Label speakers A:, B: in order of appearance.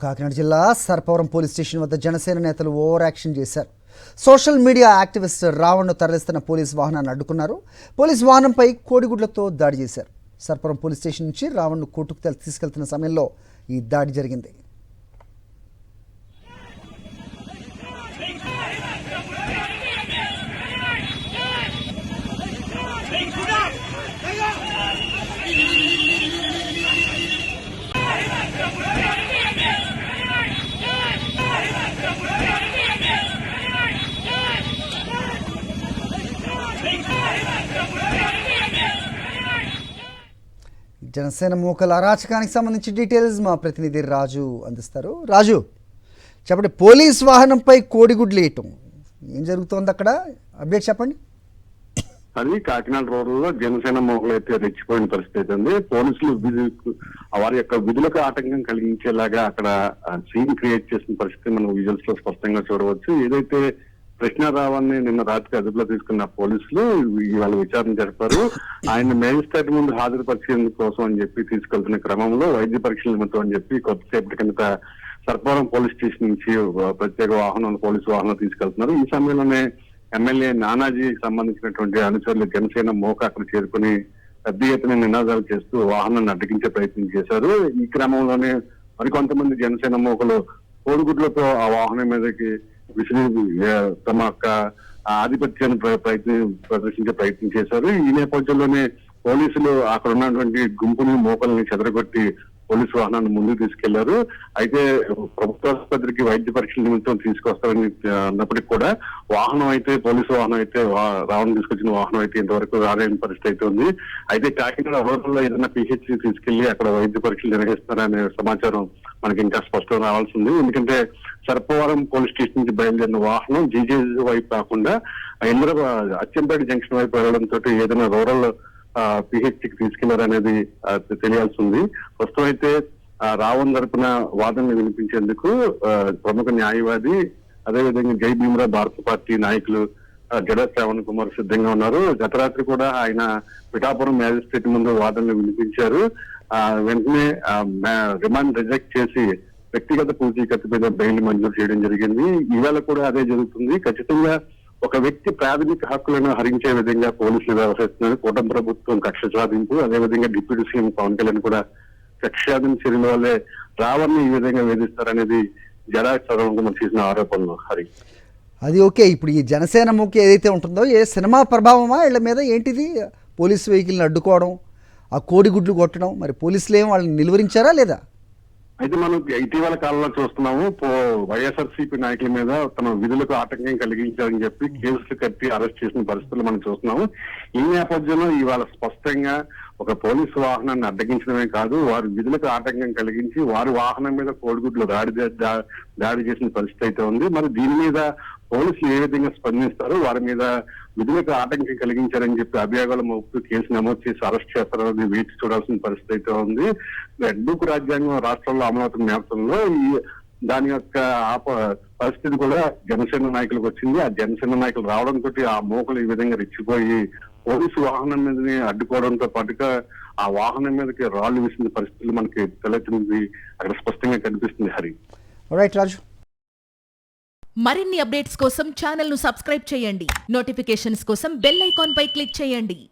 A: కాకినాడ జిల్లా Sarpavaram police station వద్ద జనసేన నేతలు ఓవర్ యాక్షన్ చేశారు. సోషల్ మీడియా యాక్టివిస్ట్ రావణ్ను తరలిస్తున్న పోలీస్ వాహనాన్ని అడ్డుకున్నారు. పోలీస్ వాహనంపై కోడిగుడ్లతో దాడి చేశారు. సర్పవరం పోలీస్ స్టేషన్ నుంచి రావణ్ను కోర్టుకు తీసుకెళ్తున్న సమయంలో ఈ దాడి జరిగింది. జనసేన మూకల అరాచకానికి సంబంధించి డీటెయిల్స్ మా ప్రతినిధి రాజు అందిస్తారు. రాజు, చెప్పండి, పోలీస్ వాహనంపై కోడిగుడ్లు వేయటం ఏం జరుగుతోంది అక్కడ? అప్డేట్ చెప్పండి.
B: అది కాకినాడ రోడ్లలో జనసేన మూకలు అయితే రెచ్చిపోయిన పరిస్థితి ఉంది. పోలీసులు వారి యొక్క విధులకు ఆటంకం కలిగించేలాగా అక్కడ సీన్ క్రియేట్ చేసిన పరిస్థితి మనం విజువల్స్ లో స్పష్టంగా చూడవచ్చు. ఏదైతే కృష్ణారావాన్ని నిన్న రాత్రి అదుపులో తీసుకున్న పోలీసులు ఇవాళ విచారణ జరిపారు. ఆయన మేజిస్ట్రేట్ ముందు హాజరుపరిచేందుకు కోసం అని చెప్పి తీసుకెళ్తున్న క్రమంలో వైద్య పరీక్షల నిమిత్తం అని చెప్పి కొద్దిసేపటి కింద సర్పవరం పోలీస్ స్టేషన్ నుంచి ప్రత్యేక వాహనం పోలీసు వాహనం తీసుకెళ్తున్నారు. ఈ సమయంలోనే ఎమ్మెల్యే నానాజీకి సంబంధించినటువంటి అనుచరులు జనసేన మోక అక్కడ చేరుకుని పెద్ద ఎత్తున నినాదాలు చేస్తూ వాహనాన్ని అడ్డగించే ప్రయత్నం చేశారు. ఈ క్రమంలోనే మరికొంతమంది జనసేన మోకలు కోడిగుడ్లతో ఆ వాహనం మీదకి విసిరి తమ యొక్క ఆధిపత్యాన్ని ప్రదర్శించే ప్రయత్నం చేశారు. ఈ నేపథ్యంలోనే పోలీసులు అక్కడ ఉన్నటువంటి గుంపుని మోకల్ని చెదరగొట్టి పోలీసు వాహనాన్ని ముందుకు తీసుకెళ్లారు. అయితే ప్రభుత్వ ఆసుపత్రికి వైద్య పరీక్షల నిమిత్తం తీసుకొస్తారని అన్నప్పటికీ కూడా వాహనం అయితే పోలీసు వాహనం అయితే రావణ్ తీసుకొచ్చిన వాహనం అయితే ఇంతవరకు రాలేని పరిస్థితి అయితే ఉంది. అయితే కాకినాడ రోడ్లలో ఏదైనా పిహెచ్సి తీసుకెళ్లి అక్కడ వైద్య పరీక్షలు నిర్వహిస్తారనే సమాచారం మనకి ఇంకా స్పష్టం రావాల్సి ఉంది. ఎందుకంటే సర్పవరం పోలీస్ స్టేషన్ నుంచి బయలుదేరిన వాహనం జీజేజీ వైపు కాకుండా అచ్చంపేట జంక్షన్ వైపు వెళ్లడంతో ఏదైనా రూరల్ పిహెచ్సికి తీసుకెళ్లారనేది తెలియాల్సి ఉంది. ప్రస్తుతం అయితే రావణ్ తరపున వాదనలు వినిపించేందుకు ప్రముఖ న్యాయవాది అదేవిధంగా జై భీమరా భారత పార్టీ నాయకులు జడ శ్రావణ్ కుమార్ సిద్ధంగా ఉన్నారు. గత రాత్రి కూడా ఆయన పిఠాపురం మ్యాజిస్ట్రేట్ ముందు వాదనలు వినిపించారు. వెంటనే రిమాండ్ రిజెక్ట్ చేసి వ్యక్తిగత పూచీకత్తు మీద బెయిల్ మంజూరు చేయడం జరిగింది. ఈవేళ కూడా అదే జరుగుతుంది. ఖచ్చితంగా ఒక వ్యక్తి ప్రాథమిక హక్కులను హరించే విధంగా పోలీసులు వ్యవహరిస్తున్నారు. కూటమి ప్రభుత్వం కక్ష సాధింపు, అదేవిధంగా డిప్యూటీ సీఎం పవన్ కళ్యాణ్ కూడా కక్ష సాధింపు చర్యల వల్లే రావణ్ని ఈ విధంగా వేధిస్తారనేది జడా శ్రావణ్ కుమార్ చేసిన ఆరోపణలు. హరి,
A: అది ఓకే. ఇప్పుడు ఈ జనసేన ముఖ్య ఏదైతే ఉంటుందో ఏ సినిమా ప్రభావమా వీళ్ళ మీద? ఏంటిది పోలీస్ వెహికల్ని అడ్డుకోవడం, ఆ కోడిగుడ్లు కొట్టడం? మరి పోలీసులు ఏం వాళ్ళని నిలువరించారా లేదా?
B: అయితే మనం ఇటీవల కాలంలో చూస్తున్నాము వైఎస్ఆర్సీపీ నాయకుల మీద తమ విధులకు ఆటంకం కలిగించారని చెప్పి కేసులు కట్టి అరెస్ట్ చేసిన పరిస్థితులు మనం చూస్తున్నాము. ఈ నేపథ్యంలో ఇవాళ స్పష్టంగా ఒక పోలీసు వాహనాన్ని అడ్డగించడమే కాదు, వారి విధులకు ఆటంకం కలిగించి వారి వాహనం మీద కోడిగుడ్లు దాడి చేసిన పరిస్థితి అయితే ఉంది. మరి దీని మీద పోలీసులు ఏ విధంగా స్పందిస్తారు, వారి మీద విధులకు ఆటంకం కలిగించారని చెప్పి అభియోగాలు మోపుతూ కేసు నమోదు చేసి అరెస్ట్ చేస్తారని వేచి చూడాల్సిన పరిస్థితి అయితే ఉంది. రెడ్ బుక్ రాజ్యాంగం రాష్ట్రంలో అమలవుతున్న నేపథ్యంలో దాని యొక్క పరిస్థితి కూడా జనసేన నాయకులకు వచ్చింది. ఆ జనసేన నాయకులు రావడంతో ఆ మోకలు ఈ విధంగా రెచ్చిపోయి పోలీసు వాహనం మీదని అడ్డుకోవడంతో పాటుగా ఆ వాహనం మీదకి రాళ్లు వేసిన పరిస్థితులు మనకి తలెత్తింది అక్కడ స్పష్టంగా కనిపిస్తుంది. హరి,
A: రైట్ రాజు.
C: మరిన్ని అప్డేట్స్ కోసం ఛానల్ ను సబ్స్క్రైబ్ చేయండి. నోటిఫికేషన్స్ కోసం బెల్ ఐకాన్ పై క్లిక్ చేయండి.